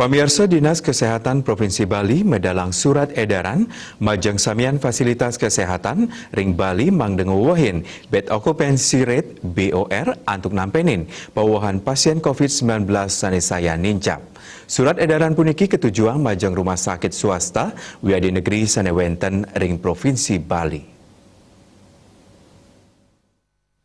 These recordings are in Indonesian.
Pamirsa, Dinas Kesehatan Provinsi Bali medalang surat edaran majeng samian fasilitas kesehatan ring Bali mangdengu wahin bed occupancy rate BOR antuk nampenin pawahan pasien COVID-19 sanesaya nincap. Surat edaran puniki ketujuan majeng rumah sakit swasta wiadi negeri sanewenten ring Provinsi Bali.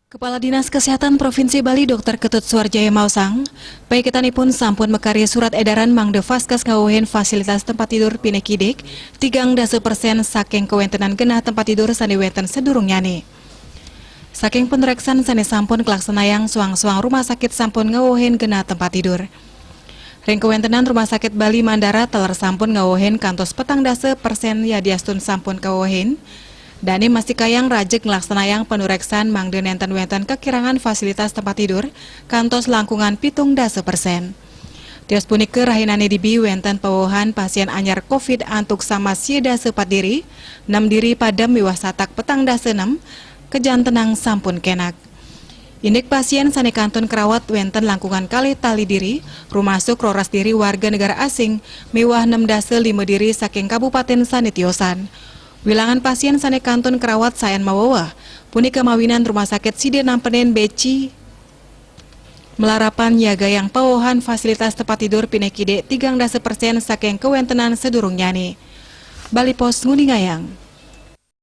Kepala Dinas Kesehatan Provinsi Bali Dr. Ketut Suarjaya Mausang, paiketanipun sampun mekarya surat edaran mangde Vaskes ngawuhin fasilitas tempat tidur pinekidik 30% saking kewentenan genah tempat tidur sandiwenten sedurung nyani. Saking penreksan sane sampun kelaksanayang suang-suang rumah sakit sampun ngawuhin genah tempat tidur. Ring kewentenan Rumah Sakit Bali Mandara teler sampun ngawuhin kantos 40% ya diastun sampun kawuhin. Dani masih kayang rajek ngelaksanayang penureksan mangde nenten-wenten kekirangan fasilitas tempat tidur kantos langkungan 17%. Tios punike rahinane dibi wenten pawohan pasien anyar COVID antuk sama sieda sepat diri, 6 diri pada miwah satak petang dase 6, kejantenang sampun kenak. Indik pasien sane kantun kerawat wenten langkungan kali tali diri, rumasuk roras diri warga negara asing, miwah 6 dase 5 diri saking Kabupaten Sanitiosan. Wilangan pasien sane kantun kerawat sayan mawawah, puni kemawinan Rumah Sakit Side Nampenen Beci, melarapan yaga yang pawohan fasilitas tempat tidur pinekide 30% saking kewentenan sedurung nyani. Bali Pos Nguningayang.